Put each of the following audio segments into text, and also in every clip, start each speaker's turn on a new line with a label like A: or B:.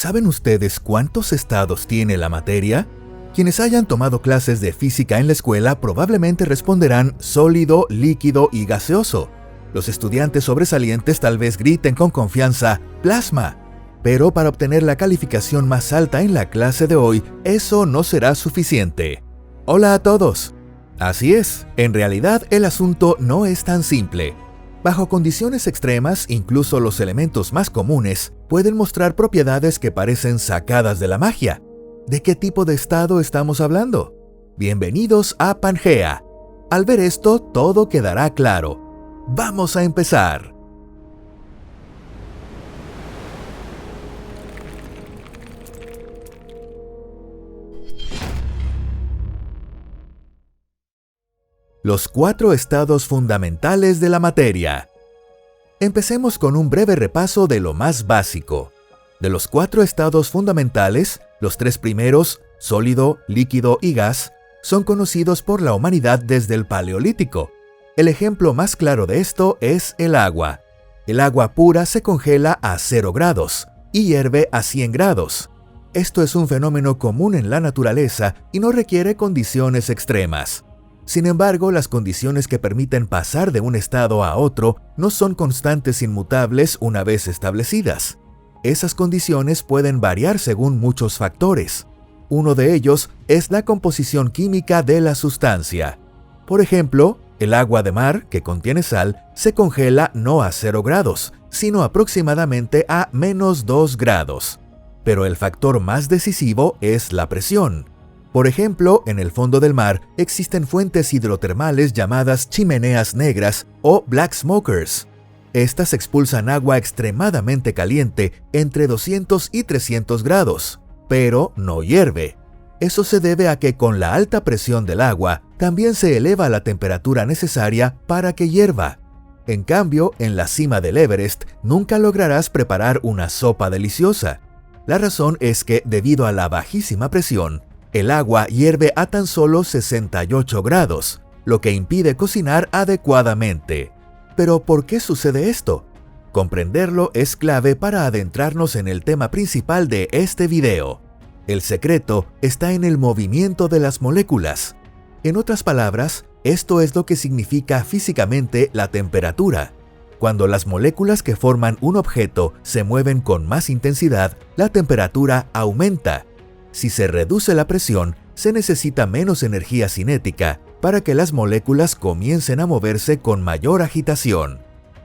A: ¿Saben ustedes cuántos estados tiene la materia? Quienes hayan tomado clases de física en la escuela probablemente responderán sólido, líquido y gaseoso. Los estudiantes sobresalientes tal vez griten con confianza plasma. Pero para obtener la calificación más alta en la clase de hoy, eso no será suficiente. Hola a todos. Así es, en realidad el asunto no es tan simple. Bajo condiciones extremas, incluso los elementos más comunes pueden mostrar propiedades que parecen sacadas de la magia. ¿De qué tipo de estado estamos hablando? Bienvenidos a Pangea. Al ver esto, todo quedará claro. ¡Vamos a empezar! Los 4 estados fundamentales de la materia. Empecemos con un breve repaso de lo más básico. De los 4 estados fundamentales, los 3 primeros, sólido, líquido y gas, son conocidos por la humanidad desde el Paleolítico. El ejemplo más claro de esto es el agua. El agua pura se congela a 0 grados y hierve a 100 grados. Esto es un fenómeno común en la naturaleza y no requiere condiciones extremas. Sin embargo, las condiciones que permiten pasar de un estado a otro no son constantes inmutables una vez establecidas. Esas condiciones pueden variar según muchos factores. Uno de ellos es la composición química de la sustancia. Por ejemplo, el agua de mar, que contiene sal, se congela no a 0 grados, sino aproximadamente a -2 grados. Pero el factor más decisivo es la presión. Por ejemplo, en el fondo del mar existen fuentes hidrotermales llamadas chimeneas negras o black smokers. Estas expulsan agua extremadamente caliente entre 200 y 300 grados, pero no hierve. Eso se debe a que con la alta presión del agua también se eleva la temperatura necesaria para que hierva. En cambio, en la cima del Everest nunca lograrás preparar una sopa deliciosa. La razón es que, debido a la bajísima presión, el agua hierve a tan solo 68 grados, lo que impide cocinar adecuadamente. ¿Pero por qué sucede esto? Comprenderlo es clave para adentrarnos en el tema principal de este video. El secreto está en el movimiento de las moléculas. En otras palabras, esto es lo que significa físicamente la temperatura. Cuando las moléculas que forman un objeto se mueven con más intensidad, la temperatura aumenta. Si se reduce la presión, se necesita menos energía cinética para que las moléculas comiencen a moverse con mayor agitación.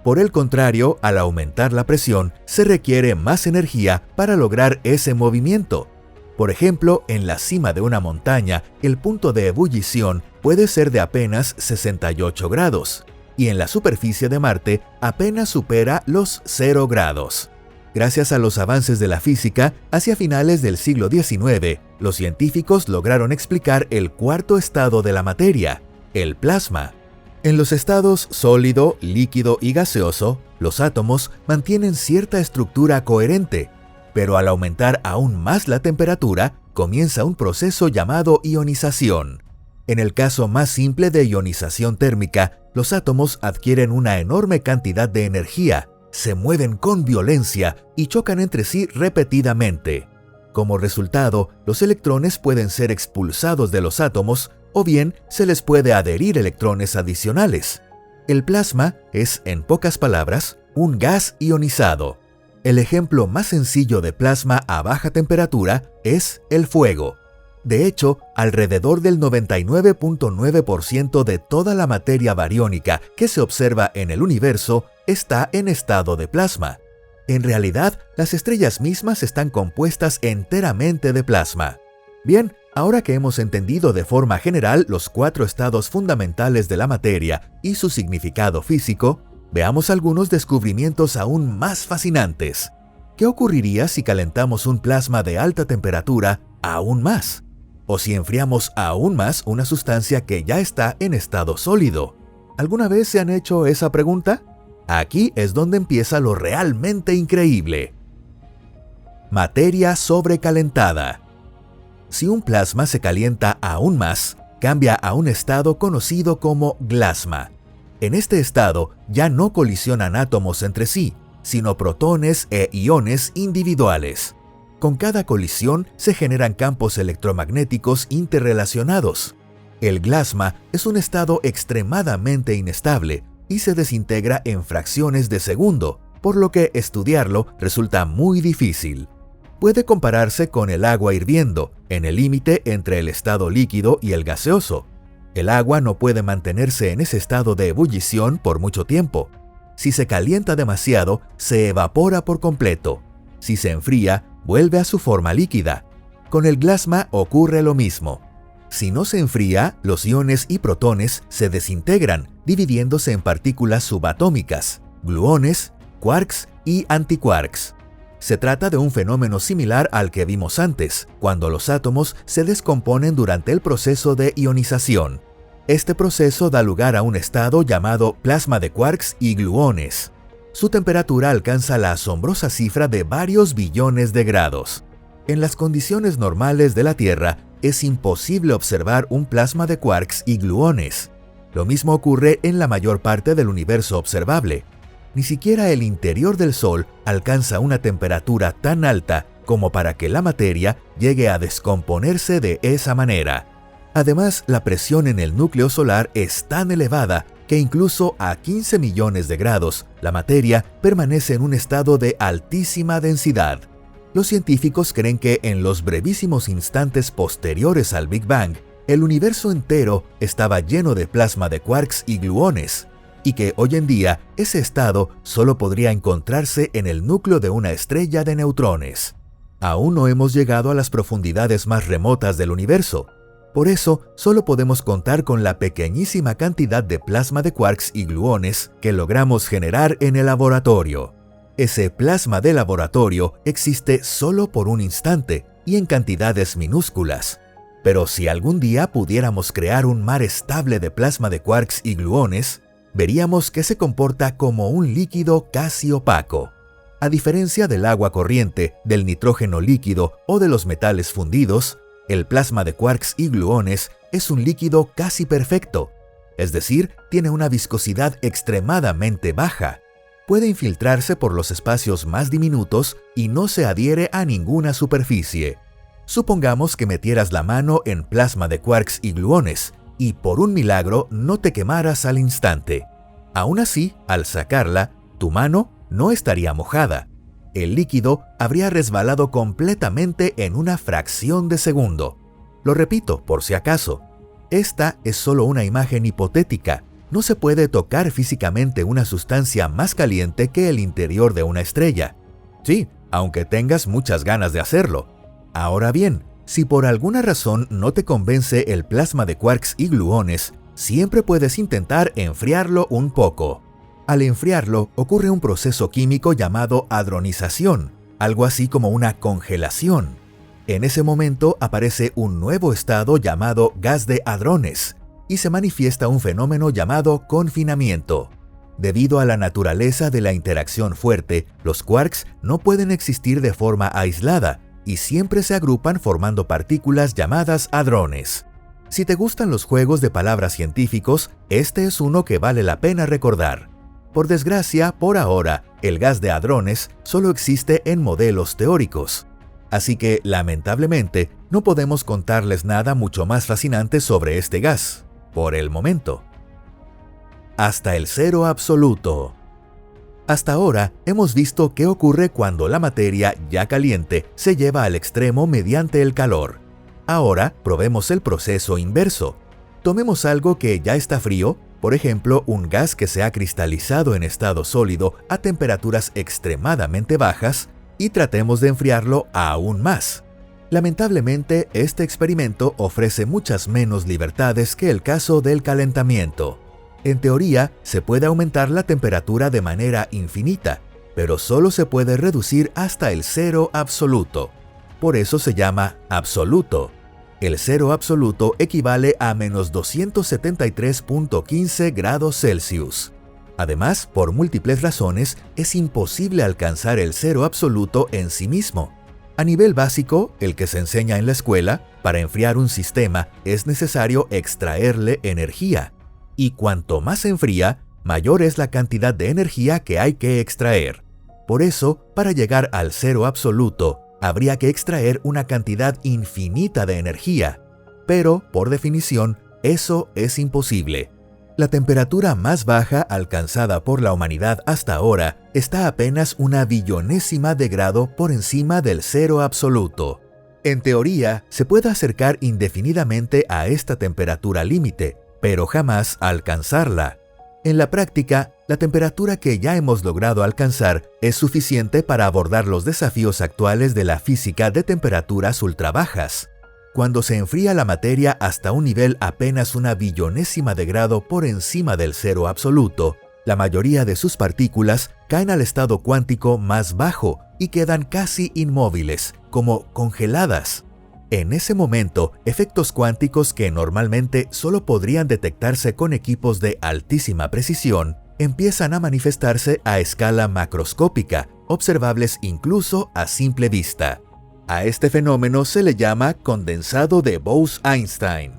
A: Por el contrario, al aumentar la presión, se requiere más energía para lograr ese movimiento. Por ejemplo, en la cima de una montaña, el punto de ebullición puede ser de apenas 68 grados, y en la superficie de Marte apenas supera los 0 grados. Gracias a los avances de la física, hacia finales del siglo XIX, los científicos lograron explicar el 4.º estado de la materia, el plasma. En los estados sólido, líquido y gaseoso, los átomos mantienen cierta estructura coherente, pero al aumentar aún más la temperatura, comienza un proceso llamado ionización. En el caso más simple de ionización térmica, los átomos adquieren una enorme cantidad de energía, se mueven con violencia y chocan entre sí repetidamente. Como resultado, los electrones pueden ser expulsados de los átomos o bien se les puede adherir electrones adicionales. El plasma es, en pocas palabras, un gas ionizado. El ejemplo más sencillo de plasma a baja temperatura es el fuego. De hecho, alrededor del 99.9% de toda la materia bariónica que se observa en el universo está en estado de plasma. En realidad, las estrellas mismas están compuestas enteramente de plasma. Bien, ahora que hemos entendido de forma general los 4 estados fundamentales de la materia y su significado físico, veamos algunos descubrimientos aún más fascinantes. ¿Qué ocurriría si calentamos un plasma de alta temperatura aún más? ¿O si enfriamos aún más una sustancia que ya está en estado sólido? ¿Alguna vez se han hecho esa pregunta? Aquí es donde empieza lo realmente increíble. Materia sobrecalentada. Si un plasma se calienta aún más, cambia a un estado conocido como glasma. En este estado ya no colisionan átomos entre sí, sino protones e iones individuales. Con cada colisión se generan campos electromagnéticos interrelacionados. El plasma es un estado extremadamente inestable y se desintegra en fracciones de segundo, por lo que estudiarlo resulta muy difícil. Puede compararse con el agua hirviendo, en el límite entre el estado líquido y el gaseoso. El agua no puede mantenerse en ese estado de ebullición por mucho tiempo. Si se calienta demasiado, se evapora por completo. Si se enfría, vuelve a su forma líquida. Con el plasma ocurre lo mismo. Si no se enfría, los iones y protones se desintegran, dividiéndose en partículas subatómicas, gluones, quarks y antiquarks. Se trata de un fenómeno similar al que vimos antes, cuando los átomos se descomponen durante el proceso de ionización. Este proceso da lugar a un estado llamado plasma de quarks y gluones. Su temperatura alcanza la asombrosa cifra de varios billones de grados. En las condiciones normales de la Tierra, es imposible observar un plasma de quarks y gluones. Lo mismo ocurre en la mayor parte del universo observable. Ni siquiera el interior del Sol alcanza una temperatura tan alta como para que la materia llegue a descomponerse de esa manera. Además, la presión en el núcleo solar es tan elevada que incluso a 15 millones de grados, la materia permanece en un estado de altísima densidad. Los científicos creen que en los brevísimos instantes posteriores al Big Bang, el universo entero estaba lleno de plasma de quarks y gluones, y que hoy en día ese estado solo podría encontrarse en el núcleo de una estrella de neutrones. Aún no hemos llegado a las profundidades más remotas del universo. Por eso, solo podemos contar con la pequeñísima cantidad de plasma de quarks y gluones que logramos generar en el laboratorio. Ese plasma de laboratorio existe solo por un instante y en cantidades minúsculas. Pero si algún día pudiéramos crear un mar estable de plasma de quarks y gluones, veríamos que se comporta como un líquido casi opaco. A diferencia del agua corriente, del nitrógeno líquido o de los metales fundidos, el plasma de quarks y gluones es un líquido casi perfecto, es decir, tiene una viscosidad extremadamente baja. Puede infiltrarse por los espacios más diminutos y no se adhiere a ninguna superficie. Supongamos que metieras la mano en plasma de quarks y gluones y por un milagro no te quemaras al instante. Aún así, al sacarla, tu mano no estaría mojada. El líquido habría resbalado completamente en una fracción de segundo. Lo repito, por si acaso. Esta es solo una imagen hipotética. No se puede tocar físicamente una sustancia más caliente que el interior de una estrella. Sí, aunque tengas muchas ganas de hacerlo. Ahora bien, si por alguna razón no te convence el plasma de quarks y gluones, siempre puedes intentar enfriarlo un poco. Al enfriarlo, ocurre un proceso químico llamado hadronización, algo así como una congelación. En ese momento aparece un nuevo estado llamado gas de hadrones y se manifiesta un fenómeno llamado confinamiento. Debido a la naturaleza de la interacción fuerte, los quarks no pueden existir de forma aislada y siempre se agrupan formando partículas llamadas hadrones. Si te gustan los juegos de palabras científicos, este es uno que vale la pena recordar. Por desgracia, por ahora, el gas de hadrones solo existe en modelos teóricos. Así que, lamentablemente, no podemos contarles nada mucho más fascinante sobre este gas, por el momento. Hasta el cero absoluto. Hasta ahora, hemos visto qué ocurre cuando la materia ya caliente se lleva al extremo mediante el calor. Ahora, probemos el proceso inverso. Tomemos algo que ya está frío, por ejemplo, un gas que se ha cristalizado en estado sólido a temperaturas extremadamente bajas, y tratemos de enfriarlo aún más. Lamentablemente, este experimento ofrece muchas menos libertades que el caso del calentamiento. En teoría, se puede aumentar la temperatura de manera infinita, pero solo se puede reducir hasta el cero absoluto. Por eso se llama absoluto. El cero absoluto equivale a menos 273.15 grados Celsius. Además, por múltiples razones, es imposible alcanzar el cero absoluto en sí mismo. A nivel básico, el que se enseña en la escuela, para enfriar un sistema es necesario extraerle energía. Y cuanto más se enfría, mayor es la cantidad de energía que hay que extraer. Por eso, para llegar al cero absoluto, habría que extraer una cantidad infinita de energía, pero, por definición, eso es imposible. La temperatura más baja alcanzada por la humanidad hasta ahora está apenas una billonésima de grado por encima del cero absoluto. En teoría, se puede acercar indefinidamente a esta temperatura límite, pero jamás alcanzarla. En la práctica, la temperatura que ya hemos logrado alcanzar es suficiente para abordar los desafíos actuales de la física de temperaturas ultrabajas. Cuando se enfría la materia hasta un nivel apenas una billonésima de grado por encima del cero absoluto, la mayoría de sus partículas caen al estado cuántico más bajo y quedan casi inmóviles, como congeladas. En ese momento, efectos cuánticos que normalmente solo podrían detectarse con equipos de altísima precisión, empiezan a manifestarse a escala macroscópica, observables incluso a simple vista. A este fenómeno se le llama condensado de Bose-Einstein.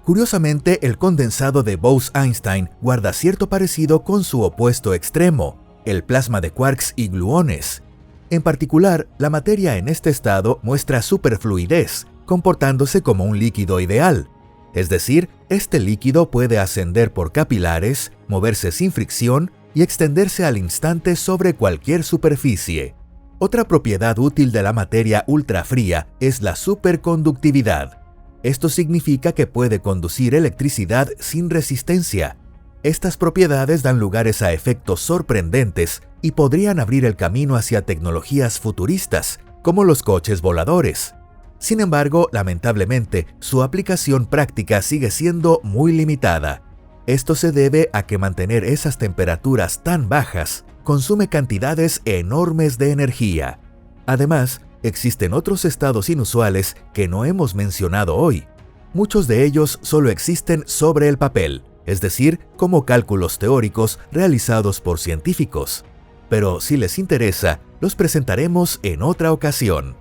A: Curiosamente, el condensado de Bose-Einstein guarda cierto parecido con su opuesto extremo, el plasma de quarks y gluones. En particular, la materia en este estado muestra superfluidez, comportándose como un líquido ideal. Es decir, este líquido puede ascender por capilares, moverse sin fricción y extenderse al instante sobre cualquier superficie. Otra propiedad útil de la materia ultrafría es la superconductividad. Esto significa que puede conducir electricidad sin resistencia. Estas propiedades dan lugares a efectos sorprendentes y podrían abrir el camino hacia tecnologías futuristas, como los coches voladores. Sin embargo, lamentablemente, su aplicación práctica sigue siendo muy limitada. Esto se debe a que mantener esas temperaturas tan bajas consume cantidades enormes de energía. Además, existen otros estados inusuales que no hemos mencionado hoy. Muchos de ellos solo existen sobre el papel, es decir, como cálculos teóricos realizados por científicos. Pero si les interesa, los presentaremos en otra ocasión.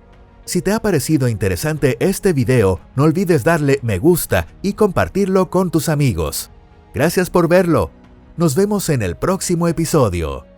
A: Si te ha parecido interesante este video, no olvides darle me gusta y compartirlo con tus amigos. Gracias por verlo. Nos vemos en el próximo episodio.